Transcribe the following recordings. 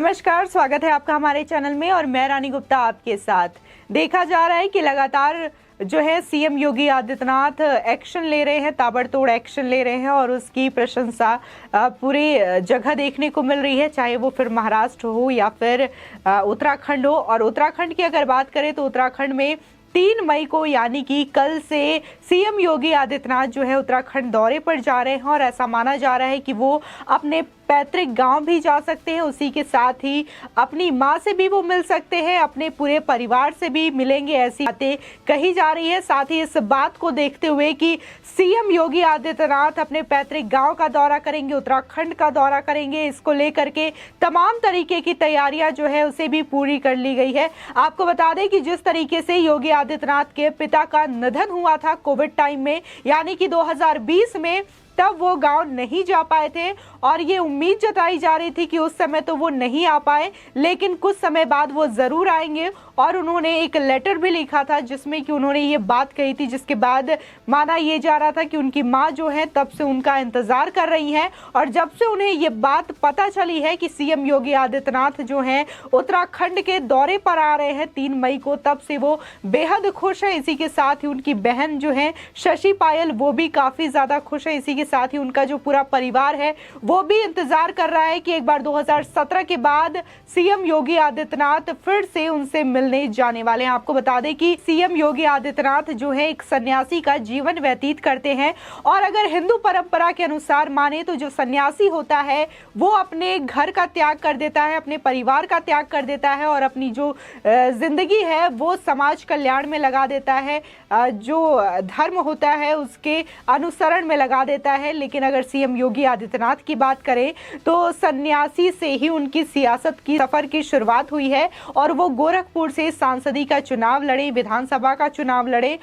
नमस्कार, स्वागत है आपका हमारे चैनल में और मैं रानी गुप्ता आपके साथ। देखा जा रहा है कि लगातार जो है सीएम योगी आदित्यनाथ एक्शन ले रहे हैं, ताबड़तोड़ एक्शन ले रहे हैं और उसकी प्रशंसा पूरी जगह देखने को मिल रही है, चाहे वो फिर महाराष्ट्र हो या फिर उत्तराखंड हो। और उत्तराखंड की अगर बात करें तो उत्तराखंड में 3 मई को यानी कि कल से सीएम योगी आदित्यनाथ जो है उत्तराखंड दौरे पर जा रहे हैं और ऐसा माना जा रहा है कि वो अपने पैतृक गांव भी जा सकते हैं, उसी के साथ ही अपनी मां से भी वो मिल सकते हैं, अपने पूरे परिवार से भी मिलेंगे, ऐसी बातें कही जा रही है। साथ ही इस बात को देखते हुए कि सीएम योगी आदित्यनाथ अपने पैतृक गांव का दौरा करेंगे, उत्तराखंड का दौरा करेंगे, इसको लेकर के तमाम तरीके की तैयारियां जो है उसे भी पूरी कर ली गई है। आपको बता दें कि जिस तरीके से योगी आदित्यनाथ के पिता का निधन हुआ था कोविड टाइम में, यानी कि 2020 में, तब वो गांव नहीं जा पाए थे और ये उम्मीद जताई जा रही थी कि उस समय तो वो नहीं आ पाए, लेकिन कुछ समय बाद वो जरूर आएंगे। और उन्होंने एक लेटर भी लिखा था जिसमें कि उन्होंने ये बात कही थी, जिसके बाद माना ये जा रहा था कि उनकी माँ जो है तब से उनका इंतजार कर रही हैं। और जब से उन्हें ये बात पता चली है कि सीएम योगी आदित्यनाथ जो हैं उत्तराखंड के दौरे पर आ रहे हैं 3 मई को, तब से वो बेहद खुश है। इसी के साथ ही उनकी बहन जो है शशि पायल, वो भी काफी ज्यादा खुश है। इसी के साथ ही उनका जो पूरा परिवार है वो भी इंतजार कर रहा है कि एक बार 2017 के बाद सीएम योगी आदित्यनाथ फिर से उनसे मिलने जाने वाले हैं। आपको बता दें कि सीएम योगी आदित्यनाथ जो है एक सन्यासी का जीवन व्यतीत करते हैं और अगर हिंदू परंपरा के अनुसार माने तो जो सन्यासी होता है वो अपने घर का त्याग कर देता है, अपने परिवार का त्याग कर देता है और अपनी जो जिंदगी है वो समाज कल्याण में लगा देता है, जो धर्म होता है उसके अनुसरण में लगा देता है। लेकिन अगर सीएम योगी आदित्यनाथ की बात करें तो सन्यासी से ही उनकी सियासत की सफर की शुरुआत हुई है और वो गोरखपुर से सांसदी का चुनाव लड़े, विधानसभा का चुनाव लड़े।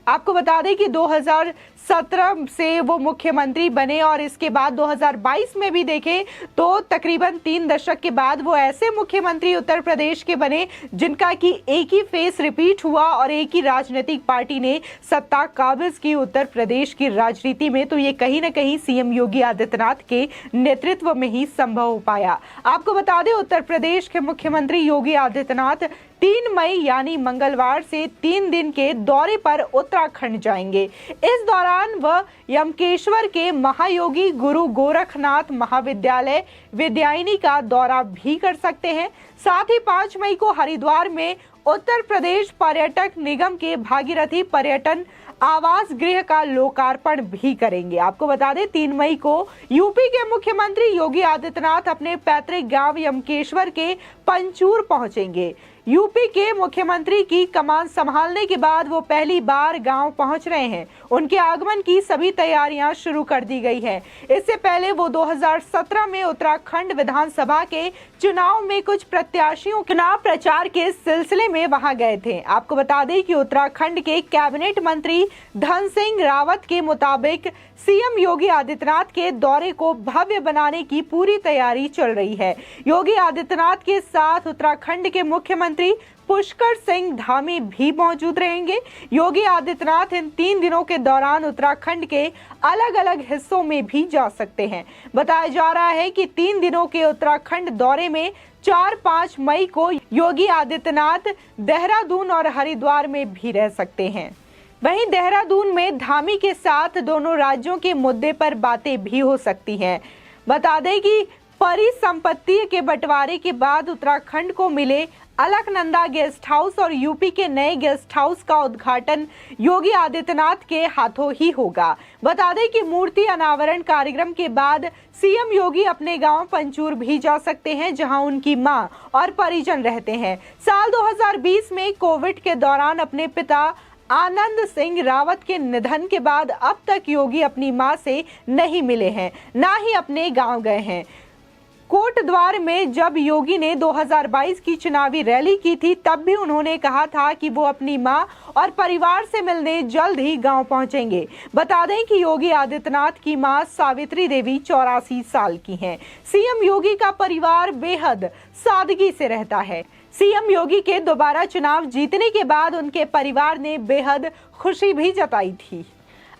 आपको बता दें कि 2017 से वो मुख्यमंत्री बने और इसके बाद 2022 में भी देखें तो तकरीबन 3 दशक के बाद वो ऐसे मुख्यमंत्री उत्तर प्रदेश के बने जिनका कि एक ही फेस रिपीट हुआ और एक ही राजनीतिक पार्टी ने सत्ता काबिज की उत्तर प्रदेश की राजनीति में। तो ये कहीं ना कहीं सीएम योगी आदित्यनाथ के नेतृत्व में ही संभव हो पाया। आपको बता दें उत्तर प्रदेश के मुख्यमंत्री योगी आदित्यनाथ 3 मई यानी मंगलवार से 3 दिन के दौरे पर उत्तराखंड जाएंगे। इस दौरान वह यमकेश्वर के महायोगी गुरु गोरखनाथ महाविद्यालय विद्यायनी का दौरा भी कर सकते हैं। साथ ही 5 मई को हरिद्वार में उत्तर प्रदेश पर्यटक निगम के भागीरथी पर्यटन आवास गृह का लोकार्पण भी करेंगे। आपको बता दें 3 मई को यूपी के मुख्यमंत्री योगी आदित्यनाथ अपने पैतृक गांव यमकेश्वर के पंचूर पहुंचेंगे। यूपी के मुख्यमंत्री की कमान संभालने के बाद वो पहली बार गांव पहुंच रहे हैं। उनके आगमन की सभी तैयारियां शुरू कर दी गई है। इससे पहले वो 2017 में उत्तराखंड विधानसभा के चुनाव में कुछ प्रत्याशियों चुनाव प्रचार के सिलसिले में वहां गए थे। आपको बता दें कि उत्तराखंड के कैबिनेट मंत्री धन सिंह रावत के मुताबिक सीएम योगी आदित्यनाथ के दौरे को भव्य बनाने की पूरी तैयारी चल रही है। योगी आदित्यनाथ के साथ उत्तराखंड के मुख्यमंत्री पुष्कर सिंह धामी भी मौजूद रहेंगे। योगी आदित्यनाथ इन 3 दिनों के दौरान उत्तराखंड के अलग अलग हिस्सों में भी जा सकते हैं। बताया जा रहा है कि 3 दिनों के उत्तराखंड दौरे में 4-5 मई को योगी आदित्यनाथ देहरादून और हरिद्वार में भी रह सकते हैं। वहीं देहरादून में धामी के साथ दोनों राज्यों के मुद्दे पर बातें भी हो सकती हैं। बता दें कि परिसंपत्ति के बंटवारे के बाद उत्तराखंड को मिले अलकनंदा गेस्ट हाउस और यूपी के नए गेस्ट हाउस का उद्घाटन योगी आदित्यनाथ के हाथों ही होगा। बता दें कि मूर्ति अनावरण कार्यक्रम के बाद सीएम योगी अपने गांव पंचूर भी जा सकते हैं, जहां उनकी मां और परिजन रहते हैं। साल 2020 में कोविड के दौरान अपने पिता आनंद सिंह रावत के निधन के बाद अब तक योगी अपनी मां से नहीं मिले हैं, ना ही अपने गांव गए हैं। कोटद्वार में जब योगी ने 2022 की चुनावी रैली की थी तब भी उन्होंने कहा था कि वो अपनी मां और परिवार से मिलने जल्द ही गांव पहुंचेंगे। बता दें कि योगी आदित्यनाथ की मां सावित्री देवी 84 साल की हैं। सीएम योगी का परिवार बेहद सादगी से रहता है। सीएम योगी के दोबारा चुनाव जीतने के बाद उनके परिवार ने बेहद खुशी भी जताई थी।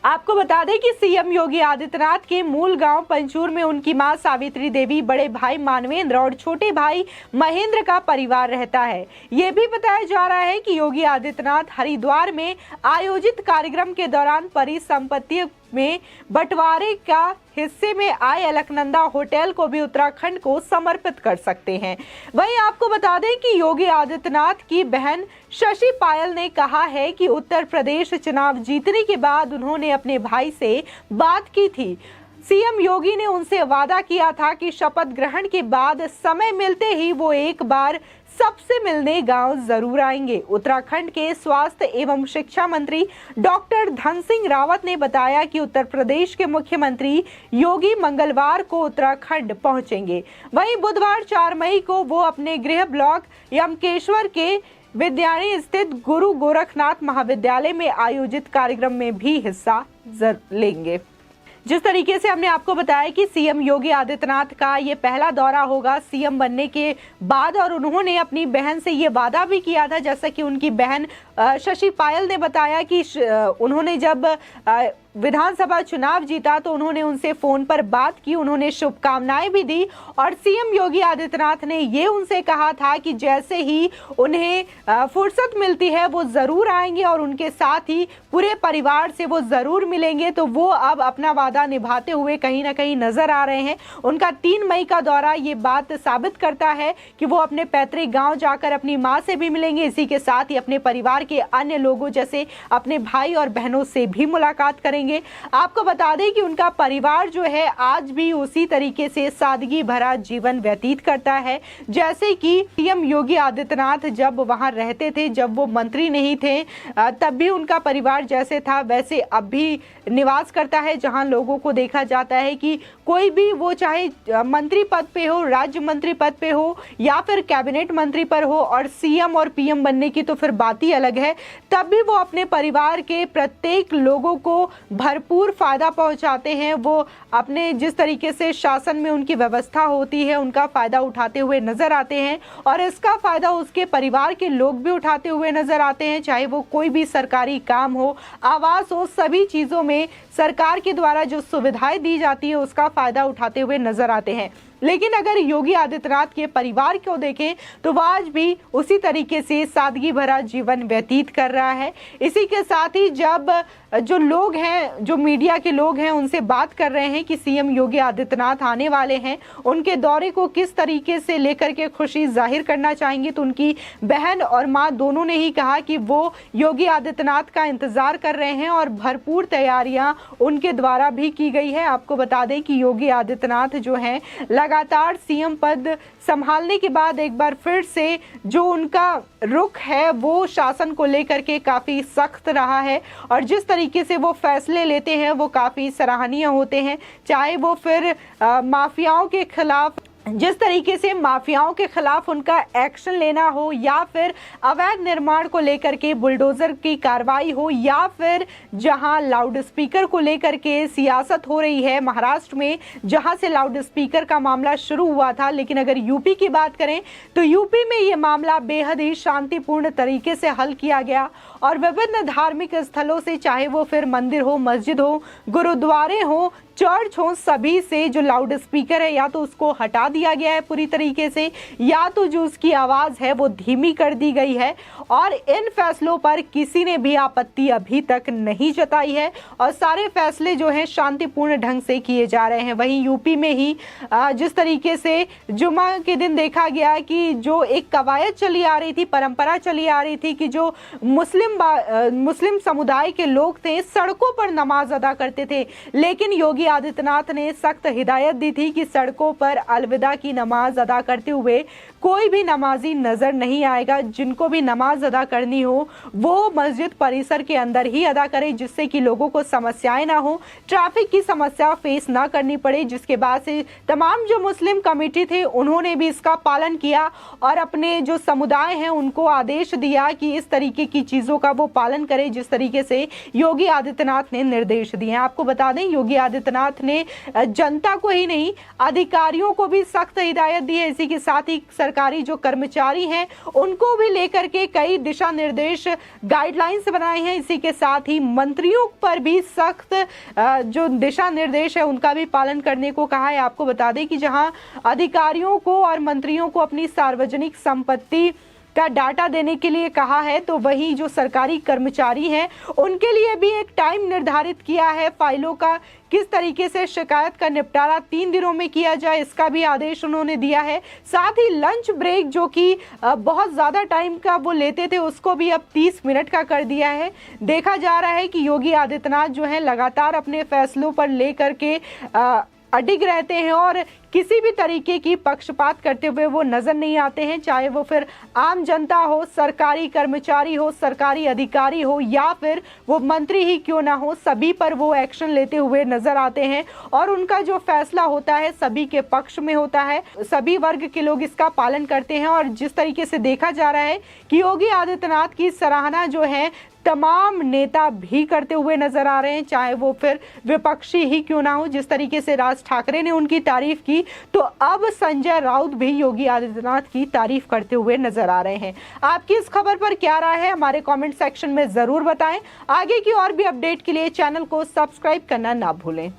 आपको बता दें कि सीएम योगी आदित्यनाथ के मूल गांव पंचूर में उनकी मां सावित्री देवी, बड़े भाई मानवेंद्र और छोटे भाई महेंद्र का परिवार रहता है। ये भी बताया जा रहा है कि योगी आदित्यनाथ हरिद्वार में आयोजित कार्यक्रम के दौरान परिसंपत्ति में बंटवारे का हिस्से में आए अलकनंदा होटल को भी उत्तराखंड को समर्पित कर सकते हैं। वहीं आपको बता दें कि योगी आदित्यनाथ की बहन शशि पायल ने कहा है कि उत्तर प्रदेश चुनाव जीतने के बाद उन्होंने अपने भाई से बात की थी। सीएम योगी ने उनसे वादा किया था कि शपथ ग्रहण के बाद समय मिलते ही वो एक बार सबसे मिलने गांव जरूर आएंगे। उत्तराखंड के स्वास्थ्य एवं शिक्षा मंत्री डॉक्टर धन सिंह रावत ने बताया कि उत्तर प्रदेश के मुख्यमंत्री योगी मंगलवार को उत्तराखंड पहुंचेंगे। वहीं बुधवार 4 मई को वो अपने गृह ब्लॉक यमकेश्वर के विद्याणी स्थित गुरु गोरखनाथ महाविद्यालय में आयोजित कार्यक्रम में भी हिस्सा लेंगे। जिस तरीके से हमने आपको बताया कि सीएम योगी आदित्यनाथ का ये पहला दौरा होगा सीएम बनने के बाद, और उन्होंने अपनी बहन से ये वादा भी किया था, जैसा कि उनकी बहन शशि पायल ने बताया कि उन्होंने जब विधानसभा चुनाव जीता तो उन्होंने उनसे फोन पर बात की, उन्होंने शुभकामनाएं भी दी और सीएम योगी आदित्यनाथ ने ये उनसे कहा था कि जैसे ही उन्हें फुर्सत मिलती है वो जरूर आएंगे और उनके साथ ही पूरे परिवार से वो जरूर मिलेंगे। तो वो अब अपना वादा निभाते हुए कहीं ना कहीं नजर आ रहे हैं। उनका 3 मई का दौरा ये बात साबित करता है कि वो अपने पैतृक गाँव जाकर अपनी माँ से भी मिलेंगे, इसी के साथ ही अपने परिवार के अन्य लोगों जैसे अपने भाई और बहनों से भी मुलाकात करेंगे। आपको बता दें कि उनका परिवार जो है आज भी उसी तरीके से सादगी भरा जीवन व्यतीत करता है जैसे कि सीएम योगी आदित्यनाथ जब वहां रहते थे, जब वो मंत्री नहीं थे तब भी उनका परिवार जैसे था वैसे अब भी निवास करता है। जहां लोगों को देखा जाता है कि कोई भी वो चाहे मंत्री पद पे हो, राज्य मंत्री पद पे हो या फिर कैबिनेट मंत्री पर हो, और सीएम और पीएम बनने की तो फिर बात ही अलग है, तब भी वो अपने परिवार के प्रत्येक लोगों को भरपूर फायदा पहुंचाते हैं। वो अपने जिस तरीके से शासन में उनकी व्यवस्था होती है उनका फायदा उठाते हुए नजर आते हैं और इसका फायदा उसके परिवार के लोग भी उठाते हुए नजर आते हैं। चाहे वो कोई भी सरकारी काम हो, आवास हो, सभी चीजों में सरकार के द्वारा जो सुविधाएं दी जाती है उसका फायदा उठाते हुए नजर आते हैं। लेकिन अगर योगी आदित्यनाथ के परिवार को देखें तो वह आज भी उसी तरीके से सादगी भरा जीवन व्यतीत कर रहा है। इसी के साथ ही जब जो लोग हैं, जो मीडिया के लोग हैं, उनसे बात कर रहे हैं कि सीएम योगी आदित्यनाथ आने वाले हैं, उनके दौरे को किस तरीके से लेकर के खुशी जाहिर करना चाहेंगे, तो उनकी बहन और मां दोनों ने ही कहा कि वो योगी आदित्यनाथ का इंतजार कर रहे हैं और भरपूर तैयारियां उनके द्वारा भी की गई है। आपको बता दें कि योगी आदित्यनाथ जो हैं लगातार सीएम पद संभालने के बाद एक बार फिर से जो उनका रुख है वो शासन को लेकर के काफी सख्त रहा है और जिस तरीके से वो फैसले लेते हैं वो काफी सराहनीय होते हैं। चाहे वो फिर माफियाओं के खिलाफ, जिस तरीके से माफियाओं के खिलाफ उनका एक्शन लेना हो, या फिर अवैध निर्माण को लेकर के बुलडोजर की कार्रवाई हो, या फिर जहां लाउड स्पीकर को लेकर के सियासत हो रही है महाराष्ट्र में, जहां से लाउड स्पीकर का मामला शुरू हुआ था। लेकिन अगर यूपी की बात करें तो यूपी में ये मामला बेहद ही शांतिपूर्ण तरीके से हल किया गया और विभिन्न धार्मिक स्थलों से, चाहे वो फिर मंदिर हो, मस्जिद हो, गुरुद्वारे हो, चर्च हो, सभी से जो लाउड स्पीकर है या तो उसको हटा दिया गया है पूरी तरीके से, या तो जो उसकी आवाज है वो धीमी कर दी गई है और इन फैसलों पर किसी ने भी आपत्ति अभी तक नहीं जताई है और सारे फैसले जो हैं शांतिपूर्ण ढंग से किए जा रहे हैं। वहीं यूपी में ही जिस तरीके से जुमा के दिन देखा गया कि जो एक कवायद चली आ रही थी, परंपरा चली आ रही थी कि जो मुस्लिम समुदाय के लोग थे सड़कों पर नमाज अदा करते थे, लेकिन योगी आदित्यनाथ ने सख्त हिदायत दी थी कि सड़कों पर अलविदा की नमाज अदा करते हुए कोई भी नमाजी नजर नहीं आएगा। जिनको भी नमाज अदा करनी हो वो मस्जिद परिसर के अंदर ही अदा करे, जिससे कि लोगों को समस्याएं ना हो, ट्रैफिक की समस्या फेस ना करनी पड़े। जिसके बाद से तमाम जो मुस्लिम कमेटी थे उन्होंने भी इसका पालन किया और अपने जो समुदाय हैं उनको आदेश दिया कि इस तरीके की चीजों का वो पालन करें जिस तरीके से योगी आदित्यनाथ ने निर्देश दिए हैं। आपको बता दें योगी आदित्यनाथ ने जनता को ही नहीं अधिकारियों को भी सख्त हिदायत दी है। इसी के साथ ही सरकारी जो कर्मचारी हैं उनको भी लेकर के कई दिशा निर्देश गाइडलाइंस बनाए हैं। इसी के साथ ही मंत्रियों पर भी सख्त जो दिशा निर्देश है उनका भी पालन करने को कहा है। आपको बता दें कि जहां अधिकारियों को और मंत्रियों को अपनी सार्वजनिक संपत्ति का डाटा देने के लिए कहा है, तो वही जो सरकारी कर्मचारी हैं उनके लिए भी एक टाइम निर्धारित किया है। फाइलों का किस तरीके से शिकायत का निपटारा 3 दिनों में किया जाए, इसका भी आदेश उन्होंने दिया है। साथ ही लंच ब्रेक जो कि बहुत ज़्यादा टाइम का वो लेते थे उसको भी अब 30 मिनट का कर दिया है। देखा जा रहा है कि योगी आदित्यनाथ जो है लगातार अपने फैसलों पर लेकर के अडिग रहते हैं और किसी भी तरीके की पक्षपात करते हुए वो नजर नहीं आते हैं, चाहे वो फिर आम जनता हो, सरकारी कर्मचारी हो, सरकारी अधिकारी हो या फिर वो मंत्री ही क्यों ना हो, सभी पर वो एक्शन लेते हुए नजर आते हैं और उनका जो फैसला होता है सभी के पक्ष में होता है। सभी वर्ग के लोग इसका पालन करते हैं और जिस तरीके से देखा जा रहा है कि योगी आदित्यनाथ की सराहना जो है तमाम नेता भी करते हुए नजर आ रहे हैं, चाहे वो फिर विपक्षी ही क्यों ना हो। जिस तरीके से राज ठाकरे ने उनकी तारीफ की तो अब संजय राउत भी योगी आदित्यनाथ की तारीफ करते हुए नजर आ रहे हैं। आपकी इस खबर पर क्या राय है हमारे कमेंट सेक्शन में जरूर बताएं। आगे की और भी अपडेट के लिए चैनल को सब्सक्राइब करना ना भूलें।